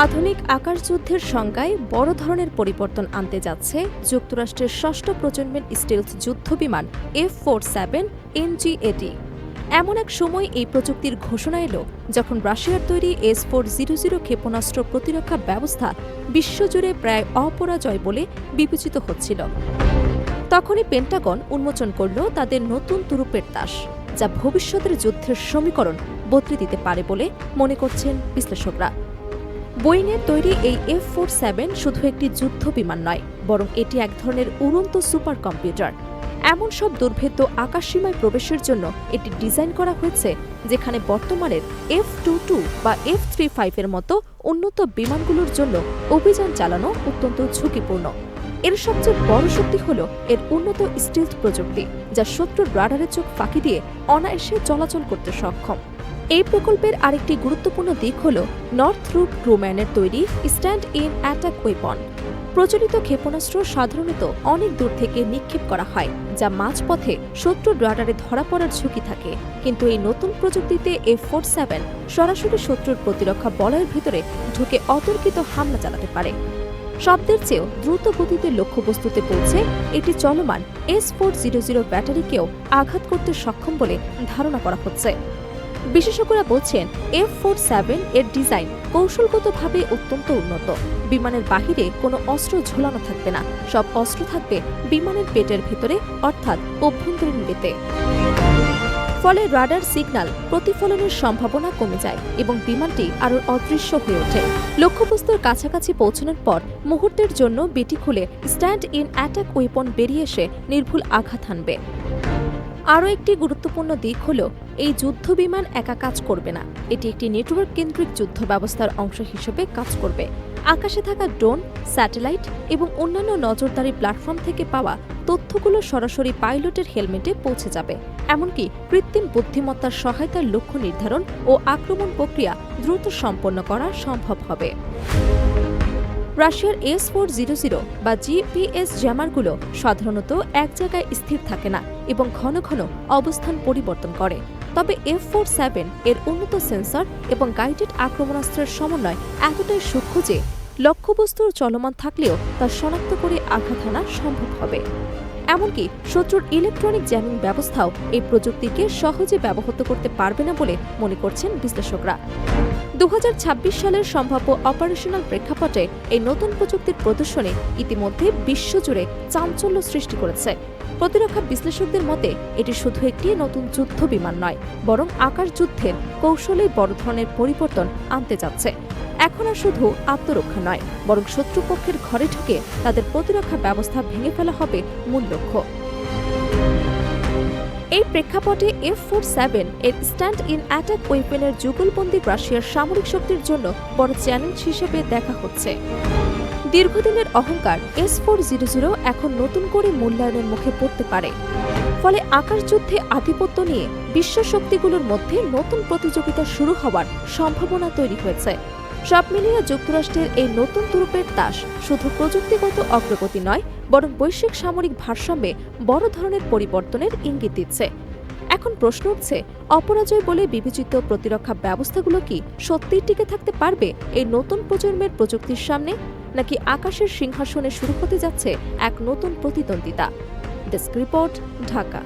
আধুনিক আকাশযুদ্ধের সংজ্ঞায় বড় ধরনের পরিবর্তন আনতে যাচ্ছে যুক্তরাষ্ট্রের ষষ্ঠ প্রজন্মের স্টেলথ যুদ্ধবিমান F-47 NGAD। এমন এক সময় এই প্রযুক্তির ঘোষণা এলো যখন রাশিয়ার তৈরি S-400 ক্ষেপণাস্ত্র প্রতিরক্ষা ব্যবস্থা বিশ্বজুড়ে প্রায় অপরাজয় বলে বিবেচিত হচ্ছিল। তখনই পেন্টাগন উন্মোচন করল তাদের নতুন তুরুপের তাস, যা ভবিষ্যতের যুদ্ধের সমীকরণ বদলে দিতে পারে বলে মনে করছেন বিশ্লেষকরা। বোয়িংয়ের তৈরি এই F-47 শুধু একটি যুদ্ধ বিমান নয়, বরং এটি এক ধরনের উড়ন্ত সুপার কম্পিউটার। এমন সব দুর্ভেদ্য আকাশসীমায় প্রবেশের জন্য এটি ডিজাইন করা হয়েছে যেখানে বর্তমানের F-22 বা F-35 এর মতো উন্নত বিমানগুলোর জন্য অভিযান চালানো অত্যন্ত ঝুঁকিপূর্ণ। এর সবচেয়ে বড় শক্তি হল এর উন্নত স্টিলথ প্রযুক্তি, যা শত্রুর রাডারের চোখ ফাঁকি দিয়ে অনায়াসে চলাচল করতে সক্ষম। এই প্রকল্পের আরেকটি গুরুত্বপূর্ণ দিক হল নর্থরুপ গ্রুম্যানের তৈরি স্ট্যান্ড ইন অ্যাটাক ওয়েপন। প্রচলিত ক্ষেপণাস্ত্র সাধারণত অনেক দূর থেকে নিক্ষেপ করা হয়, যা মাঝপথে শত্রুর রাডারে ধরা পড়ার ঝুঁকি থাকে। কিন্তু এই নতুন প্রযুক্তিতে F-47 সরাসরি শত্রুর প্রতিরক্ষা বলয়ের ভেতরে ঢুকে অতর্কিত হামলা চালাতে পারে। শব্দের চেয়েও দ্রুত গতিতে লক্ষ্যবস্তুতে পৌঁছে এটি চলমান S-400 ব্যাটারিকেও আঘাত করতে সক্ষম বলে ধারণা করা হচ্ছে। বিশেষজ্ঞরা বলছেন F-47 এর ডিজাইন কৌশলগতভাবে অত্যন্ত উন্নত। বিমানের বাহিরে কোনো অস্ত্র ঝোলানো থাকবে না, সব অস্ত্র থাকবে বিমানের পেটের ভেতরে, অর্থাৎ অভ্যন্তরীণ বেতে। ফলে রাডার সিগন্যাল প্রতিফলনের সম্ভাবনা কমে যায় এবং বিমানটি আরও অদৃশ্য হয়ে ওঠে। লক্ষ্যবস্তুর কাছাকাছি পৌঁছানোর পর মুহূর্তের জন্য বেটি খুলে স্ট্যান্ড ইন অ্যাটাক ওয়েপন বেরিয়ে এসে নির্ভুল আঘাত হানবে। আরও একটি গুরুত্বপূর্ণ দিক হল এই যুদ্ধবিমান একা কাজ করবে না, এটি একটি নেটওয়ার্ক কেন্দ্রিক যুদ্ধ ব্যবস্থার অংশ হিসেবে কাজ করবে। আকাশে থাকা ড্রোন, স্যাটেলাইট এবং অন্যান্য নজরদারি প্ল্যাটফর্ম থেকে পাওয়া তথ্যগুলো সরাসরি পাইলটের হেলমেটে পৌঁছে যাবে। এমনকি কৃত্রিম বুদ্ধিমত্তার সহায়তার লক্ষ্য নির্ধারণ ও আক্রমণ প্রক্রিয়া দ্রুত সম্পন্ন করা সম্ভব হবে। রাশিয়ার S-400 বা GPS জ্যামারগুলো সাধারণত এক জায়গায় স্থির থাকে না এবং ঘন ঘন অবস্থান পরিবর্তন করে। তবে F-47 এর উন্নত সেন্সর এবং গাইডেড আক্রমণাস্ত্রের সমন্বয় এতটাই সূক্ষ্ম যে লক্ষ্যবস্তুর চলমান থাকলেও তা শনাক্ত করে আঘাত হানা সম্ভব হবে। এমনকি শত্রুর ইলেকট্রনিক জ্যামিং ব্যবস্থাও এই প্রযুক্তিকে সহজে ব্যবহৃত করতে পারবে না বলে মনে করছেন বিশ্লেষকরা। 2026 সালের সম্ভাব্য অপারেশনাল প্রেক্ষাপটে এই নতুন প্রযুক্তির প্রদর্শনী ইতিমধ্যে বিশ্বজুড়ে চাঞ্চল্য সৃষ্টি করেছে। প্রতিরক্ষা বিশ্লেষকদের মতে এটি শুধু একটি নতুন যুদ্ধ বিমান নয়, বরং আকাশ যুদ্ধের কৌশলে বড় ধরনের পরিবর্তন আনতে যাচ্ছে। এখন আর শুধু আত্মরক্ষা নয়, বরং শত্রুপক্ষের ঘরে ঢুকে তাদের প্রতিরক্ষা ব্যবস্থা ভেঙে ফেলা হবে মূল লক্ষ্য। এই প্রেক্ষাপটে F-47 এর স্ট্যান্ড ইন অ্যাটাক ওয়েপনের যুগলবন্দি রাশিয়ার সামরিক শক্তির জন্য বড় চ্যালেঞ্জ হিসেবে দেখা হচ্ছে। দীর্ঘদিনের অহংকার S-400 এখন নতুন করে মূল্যায়নের মুখে পড়তে পারে। ফলে আকাশযুদ্ধে আধিপত্য নিয়ে বিশ্ব শক্তিগুলোর মধ্যে নতুন প্রতিযোগিতা শুরু হওয়ার সম্ভাবনা তৈরি হয়েছে। সব মিলিয়ে যুক্তরাষ্ট্রের এই নতুন তুরুপের তাস শুধু প্রযুক্তিগত অগ্রগতি নয়, বরং বৈশ্বিক সামরিক ভারসাম্যে বড় ধরনের পরিবর্তনের ইঙ্গিত দিচ্ছে। এখন প্রশ্ন উঠছে, অপরাজয় বলে বিবেচিত প্রতিরক্ষা ব্যবস্থাগুলো কি সত্যিই টিকে থাকতে পারবে এই নতুন প্রজন্মের প্রযুক্তির সামনে, নাকি আকাশের সিংহাসনে শুরু হতে যাচ্ছে এক নতুন প্রতিদ্বন্দ্বিতা? Desk report, Dhaka.